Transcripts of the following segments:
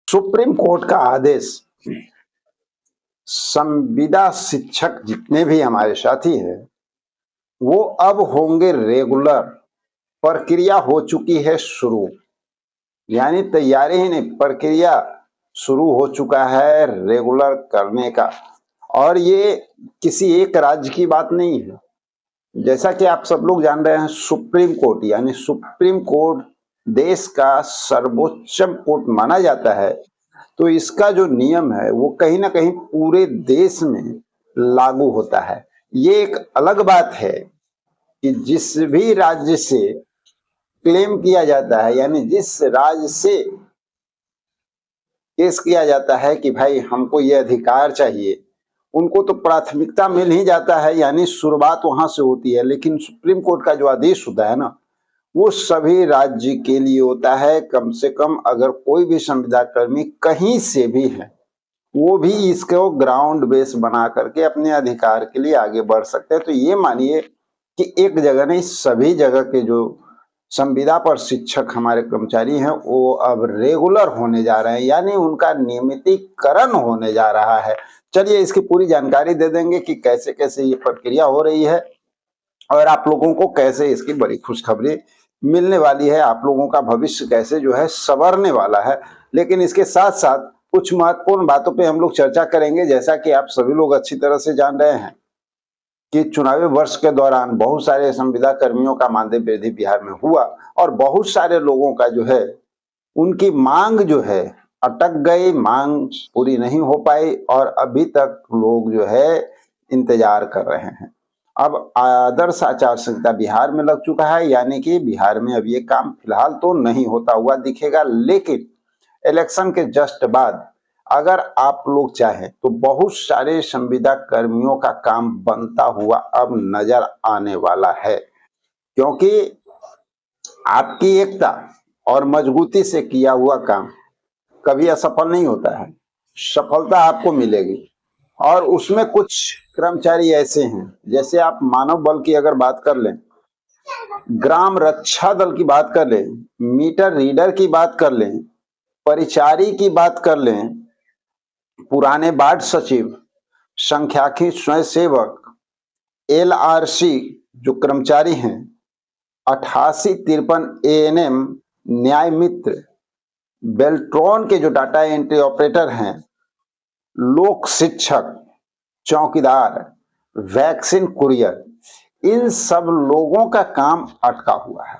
Supreme court का आदेश संविदा शिक्षक जितने भी हमारे साथी हैं वो अब होंगे रेगुलर। प्रक्रिया हो चुकी है शुरू, यानी तैयारी ही नहीं, प्रक्रिया शुरू हो चुका है रेगुलर करने का। और ये किसी एक राज्य की बात नहीं है। जैसा कि आप सब लोग जान रहे हैं, सुप्रीम कोर्ट यानी सुप्रीम कोर्ट देश का सर्वोच्च कोर्ट माना जाता है। तो इसका जो नियम है वो कहीं ना कहीं पूरे देश में लागू होता है। ये एक अलग बात है कि जिस भी राज्य से क्लेम किया जाता है, यानी जिस राज्य से केस किया जाता है कि भाई हमको ये अधिकार चाहिए, उनको तो प्राथमिकता मिल ही जाता है, यानी शुरुआत वहां से होती है। लेकिन सुप्रीम कोर्ट का जो आदेश होता है ना, वो सभी राज्य के लिए होता है। कम से कम अगर कोई भी संविदा कर्मी कहीं से भी है, वो भी इसको ग्राउंड बेस बना करके अपने अधिकार के लिए आगे बढ़ सकते हैं। तो ये मानिए कि एक जगह नहीं, सभी जगह के जो संविदा पर शिक्षक हमारे कर्मचारी हैं वो अब रेगुलर होने जा रहे हैं, यानी उनका नियमितीकरण होने जा रहा है। चलिए इसकी पूरी जानकारी दे देंगे कि कैसे कैसे ये प्रक्रिया हो रही है और आप लोगों को कैसे इसकी बड़ी खुशखबरी मिलने वाली है, आप लोगों का भविष्य कैसे जो है संवरने वाला है। लेकिन इसके साथ साथ कुछ महत्वपूर्ण बातों पे हम लोग चर्चा करेंगे। जैसा कि आप सभी लोग अच्छी तरह से जान रहे हैं कि चुनावी वर्ष के दौरान बहुत सारे संविदा कर्मियों का मानदेय वृद्धि बिहार में हुआ और बहुत सारे लोगों का जो है उनकी मांग जो है अटक गई, मांग पूरी नहीं हो पाई और अभी तक लोग जो है इंतजार कर रहे हैं। अब आदर्श आचार संहिता बिहार में लग चुका है, यानी कि बिहार में अब ये काम फिलहाल तो नहीं होता हुआ दिखेगा। लेकिन इलेक्शन के जस्ट बाद अगर आप लोग चाहें तो बहुत सारे संविदा कर्मियों का काम बनता हुआ अब नजर आने वाला है, क्योंकि आपकी एकता और मजबूती से किया हुआ काम कभी असफल नहीं होता है, सफलता आपको मिलेगी। और उसमें कुछ कर्मचारी ऐसे हैं, जैसे आप मानव बल की अगर बात कर लें, ग्राम रक्षा दल की बात कर लें, मीटर रीडर की बात कर लें, परिचारी की बात कर लें, पुराने वार्ड सचिव, संख्याकी स्वयंसेवक, एलआरसी जो कर्मचारी हैं, 8853 एएनएम, न्याय मित्र, बेल्ट्रॉन के जो डाटा एंट्री ऑपरेटर हैं, लोक शिक्षक, चौकीदार, वैक्सीन कुरियर, इन सब लोगों का काम अटका हुआ है।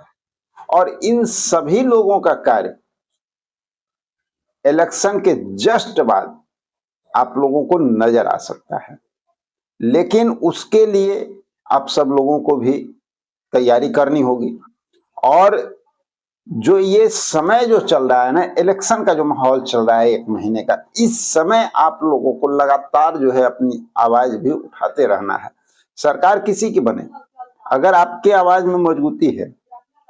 और इन सभी लोगों का कार्य इलेक्शन के जस्ट बाद आप लोगों को नजर आ सकता है। लेकिन उसके लिए आप सब लोगों को भी तैयारी करनी होगी। और जो ये समय जो चल रहा है ना, इलेक्शन का जो माहौल चल रहा है 1 महीने का, इस समय आप लोगों को लगातार जो है अपनी आवाज भी उठाते रहना है। सरकार किसी की बने, अगर आपके आवाज में मजबूती है,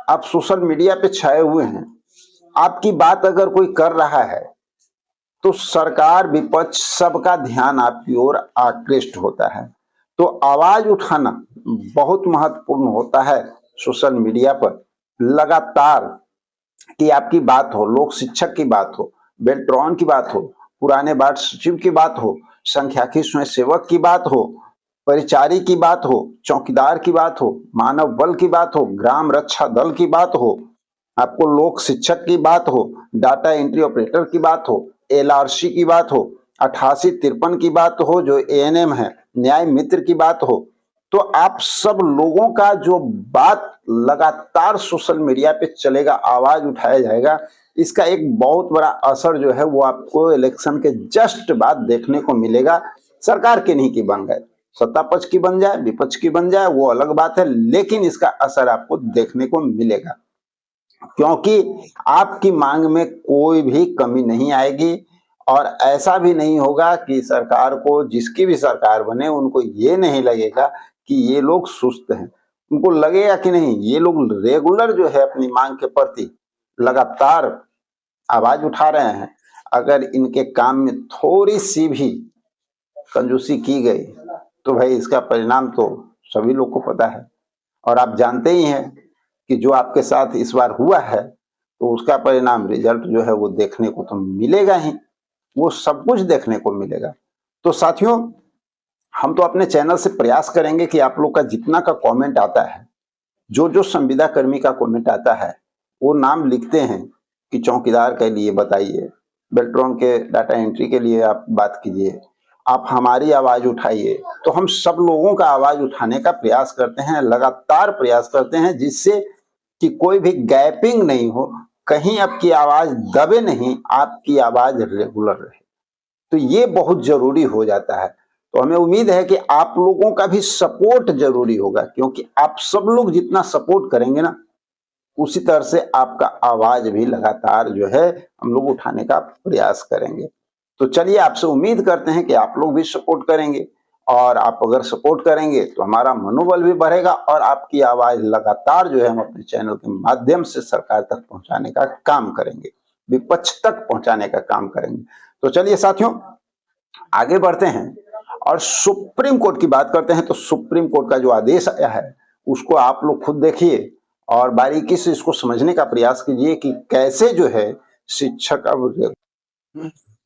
आप सोशल मीडिया पे छाए हुए हैं, आपकी बात अगर कोई कर रहा है तो सरकार विपक्ष सबका ध्यान आपकी ओर आकृष्ट होता है। तो आवाज उठाना बहुत महत्वपूर्ण होता है सोशल मीडिया पर लगातार, कि आपकी बात हो, लोक शिक्षक की बात हो, बेल्ट्रॉन की बात हो, पुराने वार्ड सचिव की बात हो, संख्याकी स्वयंसेवक की बात हो, परिचारी की बात हो, चौकीदार की बात हो, मानव बल की बात हो, ग्राम रक्षा दल की बात हो, आपको लोक शिक्षक की बात हो, डाटा एंट्री ऑपरेटर की बात हो, एलआरसी की बात हो, 8853 की बात हो जो एएनएम है, न्याय मित्र की बात हो, तो आप सब लोगों का जो बात लगातार सोशल मीडिया पे चलेगा, आवाज उठाया जाएगा, इसका एक बहुत बड़ा असर जो है वो आपको इलेक्शन के जस्ट बाद देखने को मिलेगा। सरकार के नहीं की बन गए, सत्ता पक्ष की बन जाए, विपक्ष की बन जाए, वो अलग बात है, लेकिन इसका असर आपको देखने को मिलेगा, क्योंकि आपकी मांग में कोई भी कमी नहीं आएगी। और ऐसा भी नहीं होगा कि सरकार को, जिसकी भी सरकार बने, उनको ये नहीं लगेगा कि ये लोग सुस्त हैं। उनको लगेगा कि नहीं, ये लोग रेगुलर जो है अपनी मांग के प्रति लगातार आवाज उठा रहे हैं। अगर इनके काम में थोड़ी सी भी कंजूसी की गई तो भाई इसका परिणाम तो सभी लोग को पता है। और आप जानते ही हैं कि जो आपके साथ इस बार हुआ है तो उसका परिणाम रिजल्ट जो है वो देखने को तो मिलेगा ही, वो सब कुछ देखने को मिलेगा। तो साथियों, हम तो अपने चैनल से प्रयास करेंगे कि आप लोग का जितना का कमेंट आता है, जो जो संविदा कर्मी का कमेंट आता है, वो नाम लिखते हैं कि चौकीदार के लिए बताइए, बेल्ट्रॉन के डाटा एंट्री के लिए आप बात कीजिए, आप हमारी आवाज उठाइए। तो हम सब लोगों का आवाज उठाने का प्रयास करते हैं, लगातार प्रयास करते हैं, जिससे कि कोई भी गैपिंग नहीं हो, कहीं आपकी आवाज दबे नहीं, आपकी आवाज रेगुलर रहे। तो ये बहुत जरूरी हो जाता है। तो हमें उम्मीद है कि आप लोगों का भी सपोर्ट जरूरी होगा, क्योंकि आप सब लोग जितना सपोर्ट करेंगे ना, उसी तरह से आपका आवाज भी लगातार जो है हम लोग उठाने का प्रयास करेंगे। तो चलिए, आपसे उम्मीद करते हैं कि आप लोग भी सपोर्ट करेंगे, और आप अगर सपोर्ट करेंगे तो हमारा मनोबल भी बढ़ेगा, और आपकी आवाज लगातार जो है हम अपने चैनल के माध्यम से सरकार तक पहुंचाने का काम करेंगे, विपक्ष तक पहुंचाने का काम करेंगे। तो चलिए साथियों, आगे बढ़ते हैं और सुप्रीम कोर्ट की बात करते हैं। तो सुप्रीम कोर्ट का जो आदेश आया है, उसको आप लोग खुद देखिए और बारीकी से इसको समझने का प्रयास कीजिए कि कैसे जो है शिक्षक अब।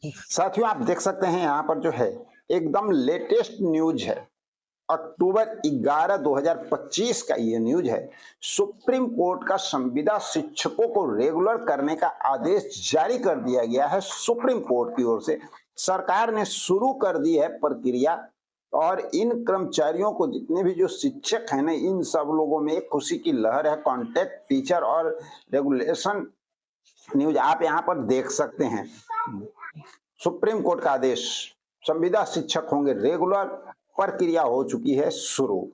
साथियों, आप देख सकते हैं यहाँ पर जो है एकदम लेटेस्ट न्यूज है, अक्टूबर 11 2025 का ये न्यूज है। सुप्रीम कोर्ट का संविदा शिक्षकों को रेगुलर करने का आदेश जारी कर दिया गया है। सुप्रीम कोर्ट की ओर से सरकार ने शुरू कर दी है प्रक्रिया, और इन कर्मचारियों को, जितने भी जो शिक्षक हैं ना, इन सब लोगों में एक खुशी की लहर है। कॉन्ट्रैक्ट टीचर और रेगुलेशन न्यूज आप यहाँ पर देख सकते हैं। सुप्रीम कोर्ट का आदेश, संविदा शिक्षक होंगे रेगुलर, प्रक्रिया हो चुकी है शुरू।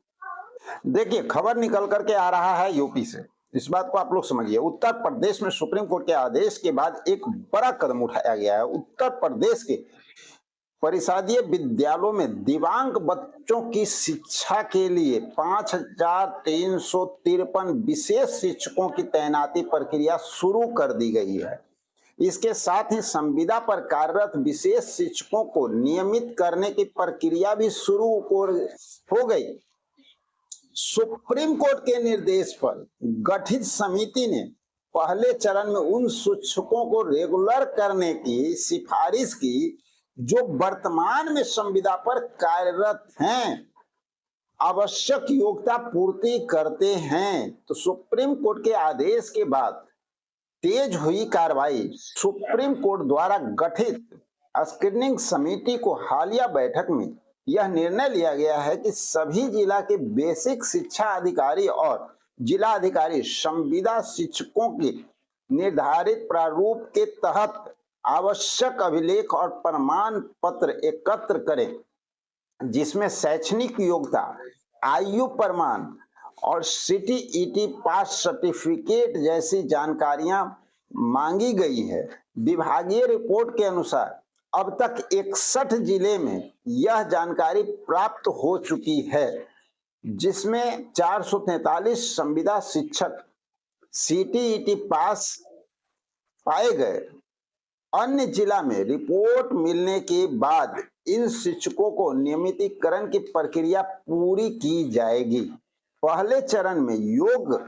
देखिए, खबर निकल करके आ रहा है यूपी से, इस बात को आप लोग समझिए। उत्तर प्रदेश में सुप्रीम कोर्ट के आदेश के बाद एक बड़ा कदम उठाया गया है। उत्तर प्रदेश के परिषदीय विद्यालयों में दिव्यांग बच्चों की शिक्षा के लिए 5353 विशेष शिक्षकों की तैनाती प्रक्रिया शुरू कर दी गई है। इसके साथ ही संविदा पर कार्यरत विशेष शिक्षकों को नियमित करने की प्रक्रिया भी शुरू हो गई। सुप्रीम कोर्ट के निर्देश पर गठित समिति ने पहले चरण में उन शिक्षकों को रेगुलर करने की सिफारिश की जो वर्तमान में संविदा पर कार्यरत हैं, आवश्यक योग्यता पूर्ति करते हैं। तो सुप्रीम कोर्ट के आदेश के बाद तेज हुई कार्रवाई। सुप्रीम कोर्ट द्वारा गठित स्क्रीनिंग समिति को हालिया बैठक में यह निर्णय लिया गया है कि सभी जिला के बेसिक शिक्षा अधिकारी और जिला अधिकारी संविदा शिक्षकों के निर्धारित प्रारूप के तहत आवश्यक अभिलेख और प्रमाण पत्र एकत्र करें, जिसमें शैक्षणिक योग्यता, आयु प्रमाण और सीटीईटी पास सर्टिफिकेट जैसी जानकारियां मांगी गई है। विभागीय रिपोर्ट के अनुसार अब तक 61 जिले में यह जानकारी प्राप्त हो चुकी है, जिसमें 443 संविदा शिक्षक सीटीईटी पास पाए गए। अन्य जिला में रिपोर्ट मिलने के बाद इन शिक्षकों को नियमितीकरण की प्रक्रिया पूरी की जाएगी। पहले चरण में योग्य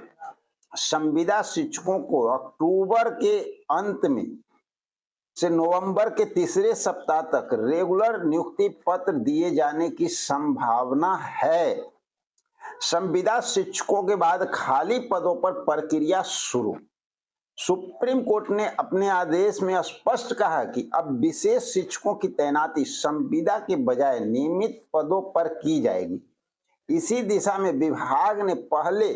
संविदा शिक्षकों को अक्टूबर के अंत में से नवंबर के तीसरे सप्ताह तक रेगुलर नियुक्ति पत्र दिए जाने की संभावना है। संविदा शिक्षकों के बाद खाली पदों पर प्रक्रिया शुरू। सुप्रीम कोर्ट ने अपने आदेश में स्पष्ट कहा कि अब विशेष शिक्षकों की तैनाती संविदा के बजाय नियमित पदों पर की जाएगी। इसी दिशा में विभाग ने पहले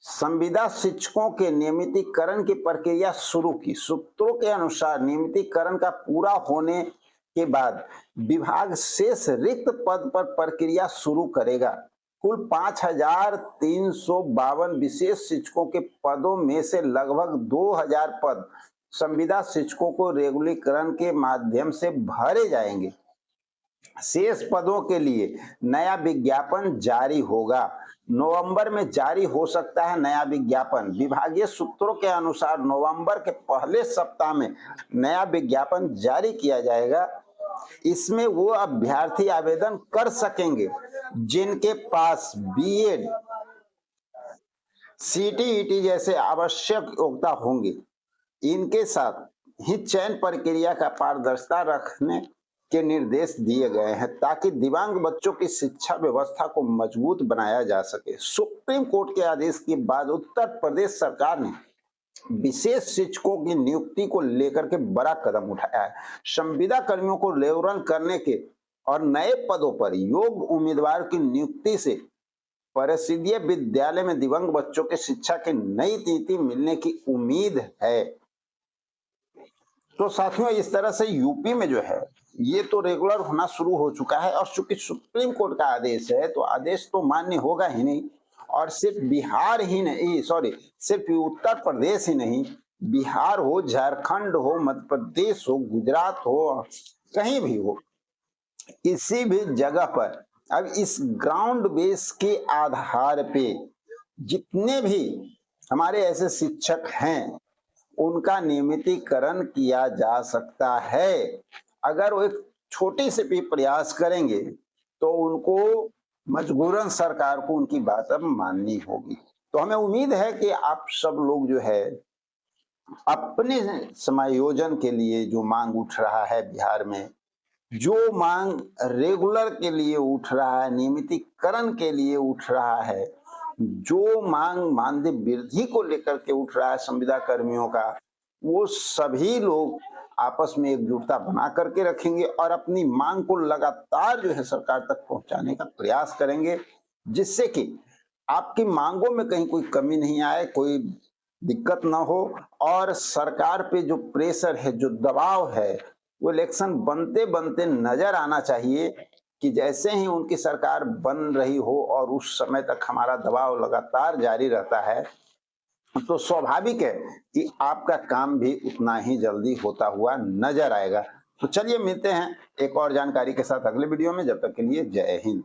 संविदा शिक्षकों के नियमितीकरण की प्रक्रिया शुरू की। सूत्रों के अनुसार नियमितीकरण का पूरा होने के बाद विभाग शेष रिक्त पद पर प्रक्रिया शुरू करेगा। कुल 5352 विशेष शिक्षकों के पदों में से लगभग 2000 पद संविदा शिक्षकों को रेगुलरीकरण के माध्यम से भरे जाएंगे। शेष पदों के लिए नया विज्ञापन जारी होगा। नवंबर में जारी हो सकता है नया विज्ञापन। विभागीय सूत्रों के अनुसार नवंबर के पहले सप्ताह में नया विज्ञापन जारी किया जाएगा। इसमें वो अभ्यर्थी आवेदन कर सकेंगे जिनके पास बीएड सीटीईटी जैसे आवश्यक योग्यता होंगे। इनके साथ ही चयन प्रक्रिया का पारदर्शिता रखने के निर्देश दिए गए हैं ताकि दिव्यांग बच्चों की शिक्षा व्यवस्था को मजबूत बनाया जा सके। सुप्रीम कोर्ट के आदेश के बाद उत्तर प्रदेश सरकार ने विशेष शिक्षकों की नियुक्ति को लेकर के बड़ा कदम उठाया है। संविदा कर्मियों को रेफरल करने के और नए पदों पर योग्य उम्मीदवार की नियुक्ति से परिषदीय विद्यालय में दिव्यांग बच्चों के शिक्षा की नई नीति मिलने की उम्मीद है। तो साथियों, इस तरह से यूपी में जो है ये तो रेगुलर होना शुरू हो चुका है, और चूंकि सुप्रीम कोर्ट का आदेश है तो आदेश तो मान्य होगा ही नहीं। और सिर्फ बिहार ही नहीं, सॉरी, सिर्फ उत्तर प्रदेश ही नहीं, बिहार हो, झारखंड हो, मध्य प्रदेश हो, गुजरात हो, कहीं भी हो, किसी भी जगह पर अब इस ग्राउंड बेस के आधार पे जितने भी हमारे ऐसे शिक्षक हैं उनका नियमितीकरण किया जा सकता है। अगर वो एक छोटी से भी प्रयास करेंगे तो उनको मजबूरन सरकार को उनकी बात अब माननी होगी। तो हमें उम्मीद है कि आप सब लोग जो है अपने समायोजन के लिए जो मांग उठ रहा है बिहार में, जो मांग रेगुलर के लिए उठ रहा है, नियमितीकरण के लिए उठ रहा है, जो मांग मानदेय वृद्धि को लेकर के उठ रहा है संविदा कर्मियों का, वो सभी लोग आपस में एकजुटता बना करके रखेंगे और अपनी मांग को लगातार जो है सरकार तक पहुंचाने का प्रयास करेंगे, जिससे कि आपकी मांगों में कहीं कोई कमी नहीं आए, कोई दिक्कत ना हो। और सरकार पे जो प्रेशर है, जो दबाव है, वो इलेक्शन बनते बनते नजर आना चाहिए कि जैसे ही उनकी सरकार बन रही हो और उस समय तक हमारा दबाव लगातार जारी रहता है, तो स्वाभाविक है कि आपका काम भी उतना ही जल्दी होता हुआ नजर आएगा। तो चलिए मिलते हैं एक और जानकारी के साथ अगले वीडियो में। जब तक के लिए जय हिंद।